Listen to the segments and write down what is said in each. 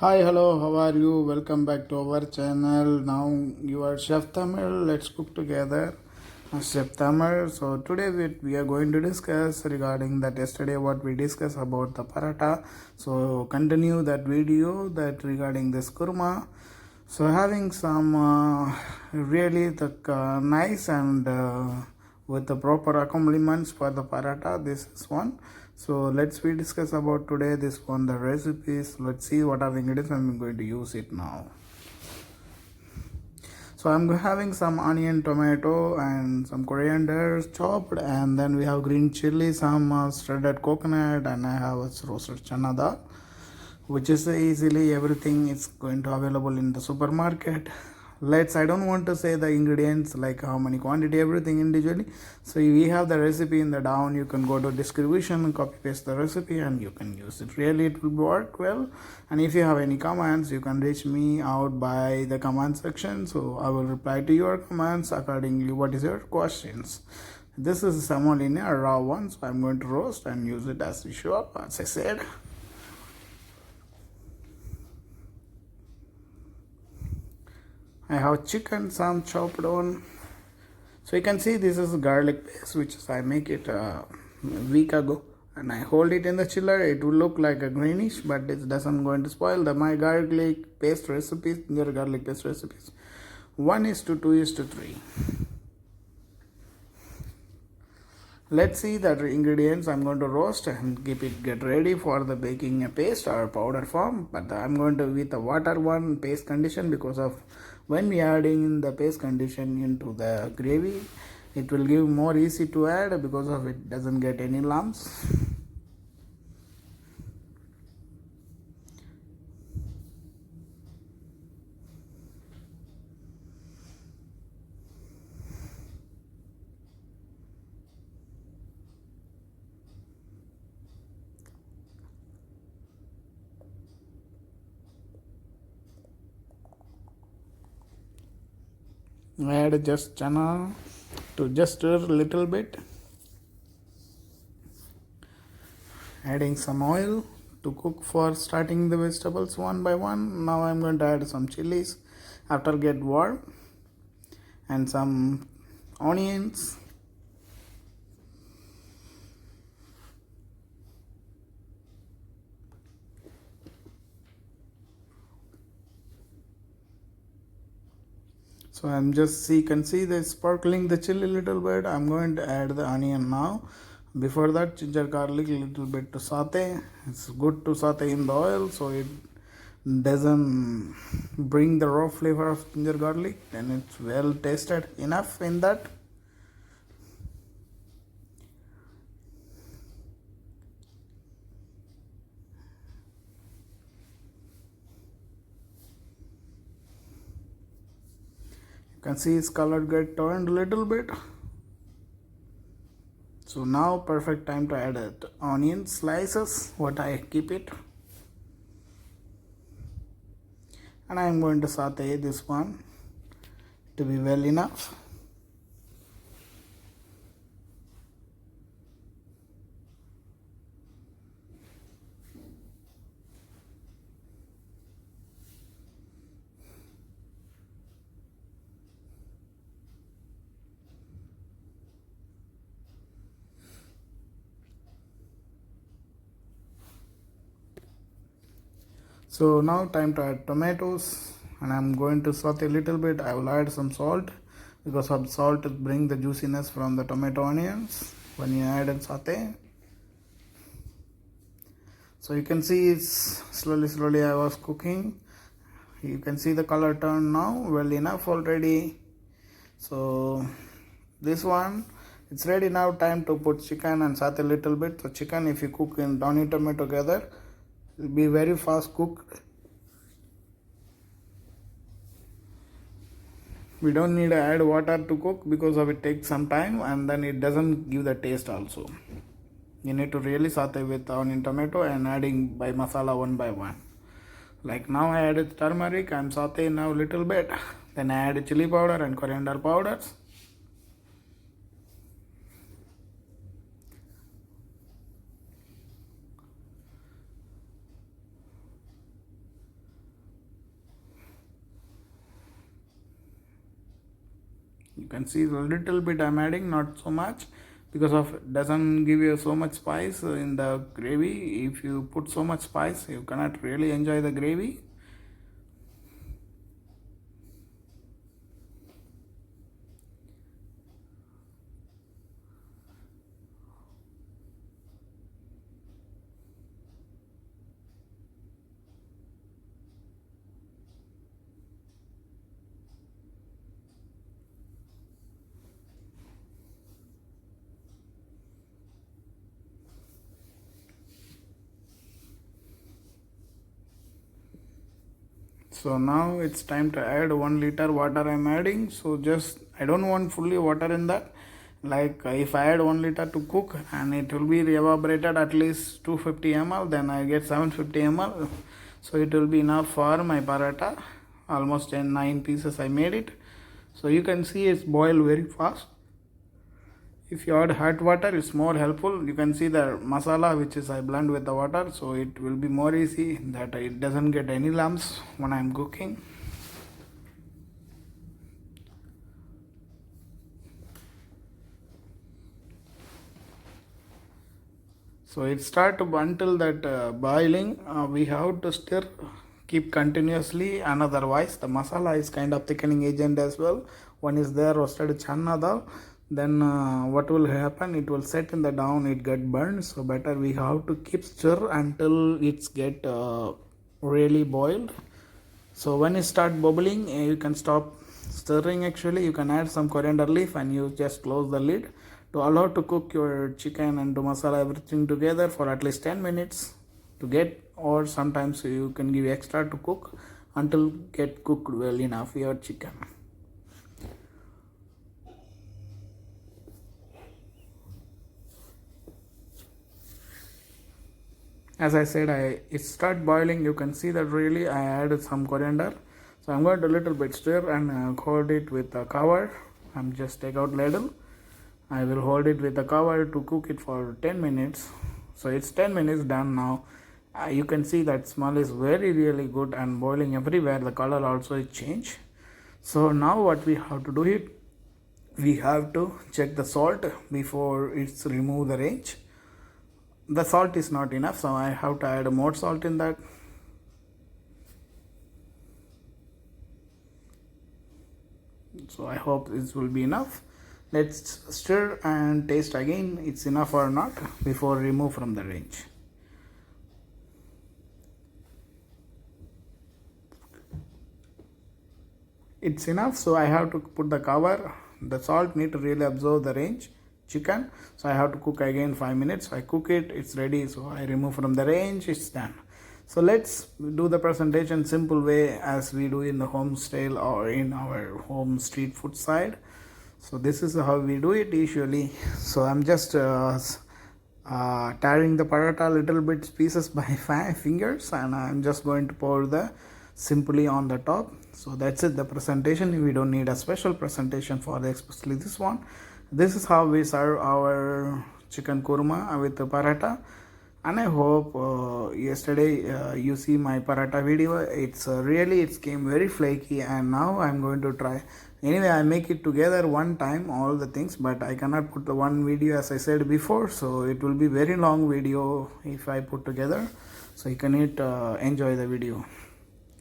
Hi, hello, how are you? Welcome back to our channel. Now you are Chef Tamil. Let's cook together. Chef Tamil. So today we are going to discuss regarding that yesterday what we discussed about the paratha. So continue that video that regarding this kurma. So having some really nice and with the proper accompaniments for the paratha. This is one. So let's we discuss about today this one the recipes. Let's see what are the ingredients I'm going to use it now. So I'm having some onion, tomato, and some coriander chopped, and then we have green chili, some shredded coconut, and I have a roasted chana dal, which is easily everything is going to available in the supermarket. Let's I don't want to say the ingredients like how many quantity everything individually. So we have the recipe in the down. You can go to distribution and copy paste the recipe and you can use it. Really it will work well. And if you have any comments, you can reach me out by the comment section, so I will reply to your comments accordingly. What is your questions? This is semolina, a raw one, so I'm going to roast and use it as usual, as I said. I have chicken, some chopped on. So you can see this is garlic paste, which is I make it a week ago, and I hold it in the chiller. It will look like a greenish, but it doesn't going to spoil the my garlic paste recipes. Their garlic paste recipes. 1:2:3. Let's see the ingredients. I'm going to roast and keep it get ready for the baking a paste or powder form, but I'm going to with the water one paste condition because of when we adding the paste condition into the gravy, it will give more easy to add because of it doesn't get any lumps. Add just chana to just a little bit, adding some oil to cook for starting the vegetables one by one. Now I'm going to add some chilies after get warm and some onions. So I'm just see can see the sparkling the chili little bit. I'm going to add the onion now. Before that, ginger garlic little bit to saute. It's good to saute in the oil so it doesn't bring the raw flavor of ginger garlic, and it's well tasted enough in that. You can see its color get turned a little bit. So now perfect time to add it onion slices what I keep it, and I am going to saute this one to be well enough. So now time to add tomatoes, and I'm going to saute a little bit. I will add some salt because of salt to bring the juiciness from the tomato onions when you add and saute. So you can see it's slowly I was cooking. You can see the color turn now well enough already. So this one it's ready now. Time to put chicken and saute a little bit. So chicken, if you cook in onion tomato together, will be very fast cooked. We don't need to add water to cook because of it takes some time, and then it doesn't give the taste also. You need to really saute with onion tomato and adding by masala one by one. Like now I added turmeric, I'm sauteing now a little bit. Then I add chili powder and coriander powders. You can see a little bit I'm adding, not so much, because of doesn't give you so much spice in the gravy. If you put so much spice, you cannot really enjoy the gravy. So now it's time to add 1 liter water I'm adding. So just I don't want fully water in that. Like if I add 1 liter to cook and it will be evaporated at least 250 ml, then I get 750 ml. So it will be enough for my paratha. Almost in 9 pieces I made it. So you can see it's boiled very fast. If you add hot water, it's more helpful. You can see the masala which is I blend with the water, so it will be more easy that it doesn't get any lumps when I'm cooking. So it start until that boiling. We have to stir, keep continuously, and otherwise the masala is kind of thickening agent as well. One is there roasted chana dal. Then what will happen? It will set in the down. It get burned. So better we have to keep stir until it's get really boiled. So when it start bubbling, you can stop stirring. Actually, you can add some coriander leaf and you just close the lid to allow to cook your chicken and to masala everything together for at least 10 minutes to get, or sometimes you can give extra to cook until get cooked well enough your chicken. As I said, it start boiling. You can see that really I added some coriander. So I'm going to little bit stir and hold it with a cover. I'm just take out ladle. I will hold it with a cover to cook it for 10 minutes. So it's 10 minutes done now. You can see that smell is very really good and boiling everywhere. The color also is changed. So now what we have to do it, we have to check the salt before it's remove the range. The salt is not enough, so I have to add more salt in that. So I hope this will be enough. Let's stir and taste again it's enough or not before remove from the range. It's enough, so I have to put the cover. The salt need to really absorb the range chicken, so I have to cook again 5 minutes. I cook it, it's ready, so I remove from the range, it's done. So let's do the presentation simple way as we do in the home style or in our home street food side. So this is how we do it usually. So I'm just tearing the paratha little bit pieces by 5 fingers, and I'm just going to pour the simply on the top. So that's it, the presentation. We don't need a special presentation for especially this one. This is how we serve our chicken korma with the paratha. And I hope yesterday you see my paratha video. It's really it came very flaky, and now I'm going to try. Anyway, I make it together one time all the things, but I cannot put the one video as I said before, so it will be very long video if I put together, so you can enjoy the video.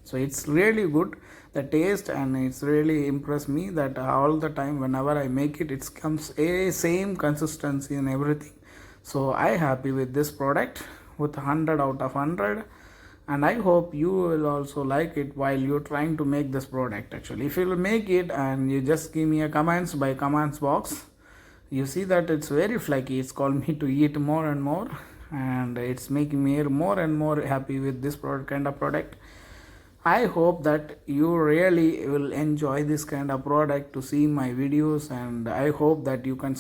So it's really good, the taste, and it's really impressed me that all the time whenever I make it, it comes a same consistency and everything. So I happy with this product with 100 out of 100, and I hope you will also like it while you're trying to make this product. Actually, if you will make it and you just give me a comments by comments box, you see that it's very flaky. It's called me to eat more and more, and it's making me more and more happy with this product, kind of product. I hope that you really will enjoy this kind of product to see my videos, and I hope that you can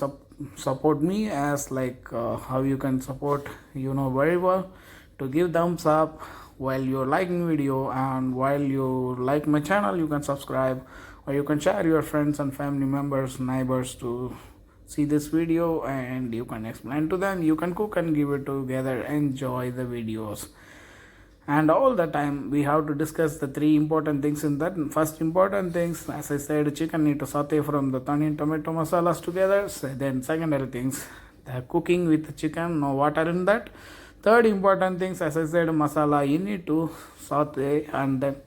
support me as like how you can support very well, to give thumbs up while you're liking video, and while you like my channel you can subscribe, or you can share your friends and family members, neighbors to see this video, and you can explain to them, you can cook and give it together, enjoy the videos. and all the time we have to discuss the three important things in that. First important things, as I said, chicken need to saute from the onion tomato masalas together. Then secondary things, the cooking with the chicken, no water in that. Third important things, as I said, masala you need to saute and then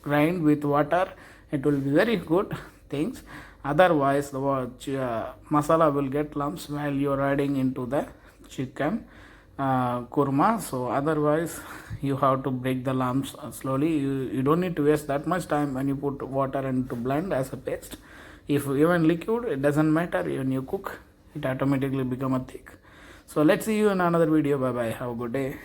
grind with water. It will be very good things. Otherwise the masala will get lumps while you are adding into the chicken kurma. So otherwise you have to break the lumps slowly. You don't need to waste that much time when you put water and to blend as a paste. If even liquid, it doesn't matter. When you cook, it automatically become a thick. So let's see you in another video. Bye bye, have a good day.